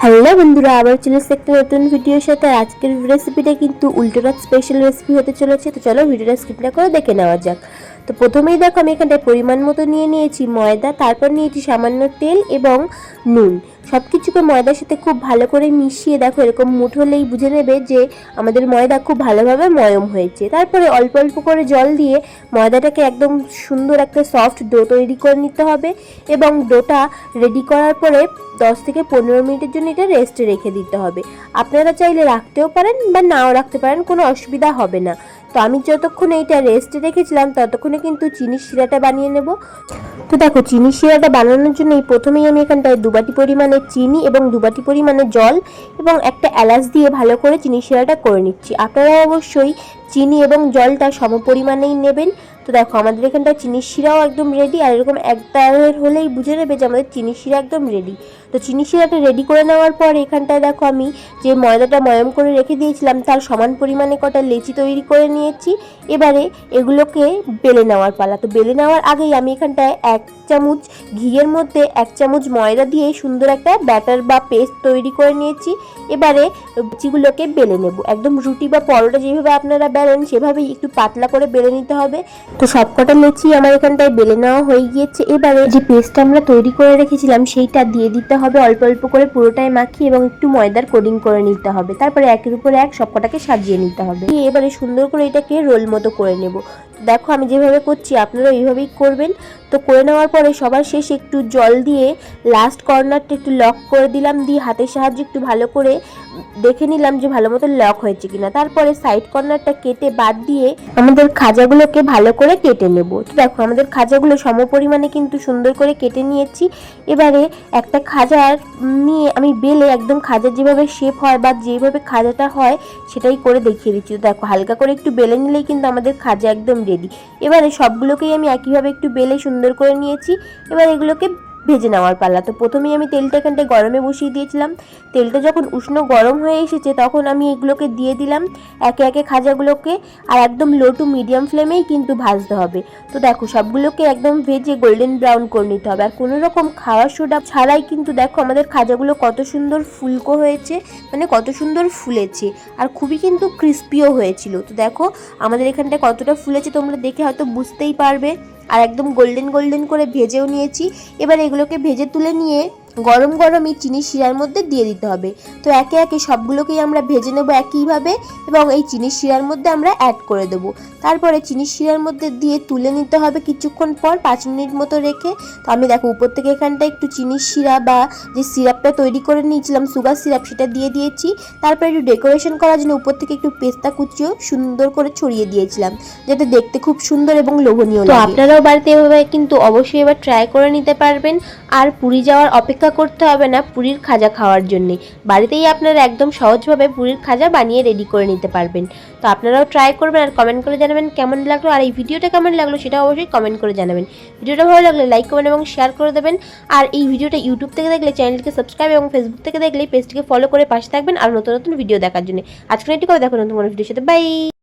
Hello বন্ধুরা, আবার চলে এসেছি একটা নতুন ভিডিওর সাথে। আজকের রেসিপিটা কিন্তু উল্টোরথ স্পেশাল রেসিপি হতে চলেছে। তো চলো ভিডিওটা স্কিপ না করে দেখে নেওয়া যাক। তো প্রথমেই দেখো আমি এখানটায় পরিমাণ মতো নিয়ে নিয়েছি ময়দা, তারপর নিয়েছি সামান্য তেল এবং নুন। সব কিছুকে ময়দার সাথে খুব ভালো করে মিশিয়ে দেখো এরকম মুঠ হলেই বুঝে নেবে যে আমাদের ময়দা খুব ভালোভাবে ময়ম হয়েছে। তারপরে অল্প অল্প করে জল দিয়ে ময়দাটাকে একদম সুন্দর একটা সফট ডো তৈরি করে নিতে হবে এবং ডোটা রেডি করার পরে 10 থেকে 15 মিনিটের জন্য এটা রেস্টে রেখে দিতে হবে। আপনারা চাইলে রাখতেও পারেন বা নাও রাখতে পারেন, কোনো অসুবিধা হবে না। তো আমি যতক্ষণ এইটা রেস্টে রেখেছিলাম ততক্ষণে কিন্তু চিনির শিরাটা বানিয়ে নেব। তো দেখো চিনির শিরাটা বানানোর জন্য প্রথমেই আমি এখানটায় 2 বাটি পরিমাণে চিনি এবং 2 বাটি পরিমাণে জল এবং একটা এলাচ দিয়ে ভালো করে চিনির শিরাটা করে নিচ্ছি। আপনারা অবশ্যই চিনি এবং জলটা সম পরিমাণেই নেবেন। তো দেখো আমাদের এখানটা চিনির শিরাও একদম রেডি, আর এরকম এক তারের হলেই বুঝে নেবে যে আমাদের চিনির শিরা একদম রেডি। তো চিনির শিরাটা রেডি করে নেওয়ার পর এখানটায় দেখো আমি যে ময়দাটা ময়ম করে রেখে দিয়েছিলাম তার সমান পরিমাণে কটা লেচি তৈরি করে নিয়েছি। এবারে এগুলোকে বেলে নেওয়ার পালা। তো বেলে নেওয়ার আগেই আমি এখানটায় 1 চামচ ঘিয়ের মধ্যে 1 চামচ ময়দা দিয়ে সুন্দর একটা ব্যাটার বা পেস্ট তৈরি করে নিয়েছি। এবারে লেচিগুলোকে বেলে নেব। একদম রুটি বা পরোটা যেভাবে আপনারা বেলেন সেভাবেই একটু পাতলা করে বেলে নিতে হবে। তো সবকটা লেচি আমার এখানটায় বেলে নেওয়া হয়ে গিয়েছে। এবারে যে পেস্টটা আমরা তৈরি করে রেখেছিলাম সেইটা দিয়ে দিতে হবে অল্প অল্প করে, পুরোটাই মাখিয়ে এবং একটু ময়দার কোডিং করে নিতে হবে। তারপরে একের উপরে এক সবকটাকে সাজিয়ে নিতে হবে। এবারে সুন্দর করে এটাকে রোল মতো করে নেব। দেখো আমি যেভাবে করছি আপনারা এইভাবেই করবেন। তো করে নেওয়ার পরে সবার শেষে একটু জল দিয়ে লাস্ট কর্নারটা একটু লক করে দিলাম, দিয়ে হাতের সাহায্যে একটু ভালো করে দেখে নিলাম যে ভালো মতো লক হয়েছে কিনা। তারপরে সাইড কর্নারটা কেটে বাদ দিয়ে আমাদের খাজাগুলোকে ভালো করে কেটে নেব। তো দেখো আমাদের খাজাগুলো সম পরিমাণে কিন্তু সুন্দর করে কেটে নিয়েছি। এবারে একটা খাজা নিয়ে আমি বেলে একদম খাজার যেভাবে শেপ হয় বা যেভাবে খাজাটা হয় সেটাই করে দেখিয়ে দিচ্ছি। তো দেখো হালকা করে একটু বেলে নিলেই কিন্তু আমাদের খাজা একদম রেডি। এবারে সবগুলোকেই আমি একইভাবে একটু বেলে সুন্দর করে নিয়েছি। এবার এগুলোকে ভেজে নেওয়ার পালা। তো প্রথমেই আমি তেলটা এখানটায় গরমে বসিয়ে দিয়েছিলাম। তেলটা যখন উষ্ণ গরম হয়ে এসেছে তখন আমি এগুলোকে দিয়ে দিলাম একে একে খাজাগুলোকে, আর একদম লো টু মিডিয়াম ফ্লেমেই কিন্তু ভাজতে হবে। তো দেখো সবগুলোকে একদম ভেজে গোল্ডেন ব্রাউন করে নিতে হবে, আর কোনো রকম খাওয়ার সোডা ছাড়াই কিন্তু দেখো আমাদের খাজাগুলো কত সুন্দর ফুলকো হয়েছে, মানে কত সুন্দর ফুলেছে আর খুবই কিন্তু ক্রিস্পিও হয়েছিল। তো দেখো আমাদের এখানটায় কতটা ফুলেছে তোমরা দেখে হয়তো বুঝতেই পারবে, আর একদম গোল্ডেন গোল্ডেন করে ভেজেও নিয়েছি। এবার এগুলোকে ভেজে তুলে নিয়ে গরম গরমই চিনির শিরার মধ্যে দিয়ে দিতে হবে। তো একে একে সবগুলোকেই আমরা ভেজে নেব একইভাবে এবং এই চিনির শিরার মধ্যে আমরা অ্যাড করে দেব। তারপরে চিনির শিরার মধ্যে দিয়ে তুলে নিতে হবে কিছুক্ষণ পর 5 মিনিট মতো রেখে। তো আমি দেখো উপর থেকে এখানটা একটু চিনির শিরা বা যে সিরাপটা তৈরি করে নিয়েছিলাম সুগার সিরাপ সেটা দিয়ে দিয়েছি। তারপরে একটু ডেকোরেশন করার জন্য উপর থেকে একটু পেস্তা কুচিও সুন্দর করে ছড়িয়ে দিয়েছিলাম যাতে দেখতে খুব সুন্দর এবং লোভনীয় লাগে। তো আপনারাও বাড়িতে এভাবে কিন্তু অবশ্যই এবার ট্রাই করে নিতে পারবেন। আর পুরী যাওয়ার অপেক্ষা করতে হবে না পুরীর খাজা খাওয়ার জন্য, বাড়িতেই আপনারা একদম সহজভাবে পুরীর খাজা বানিয়ে রেডি করে নিতে পারবেন। তো আপনারাও ট্রাই করবেন আর কমেন্ট করে জানাবেন কেমন লাগলো, আর এই ভিডিওটা কেমন লাগলো সেটা অবশ্যই কমেন্ট করে জানাবেন। ভিডিওটা ভালো লাগলে লাইক করবেন এবং শেয়ার করে দেবেন। আর এই ভিডিওটা ইউটিউব থেকে দেখলে চ্যানেলটিকে সাবস্ক্রাইব এবং ফেসবুক থেকে দেখলে পেজটিকে ফলো করে পাশে থাকবেন আর নতুন নতুন ভিডিও দেখার জন্য। আজকে এটি করে দেখো নতুন ভিডিওর সাথে। বাই।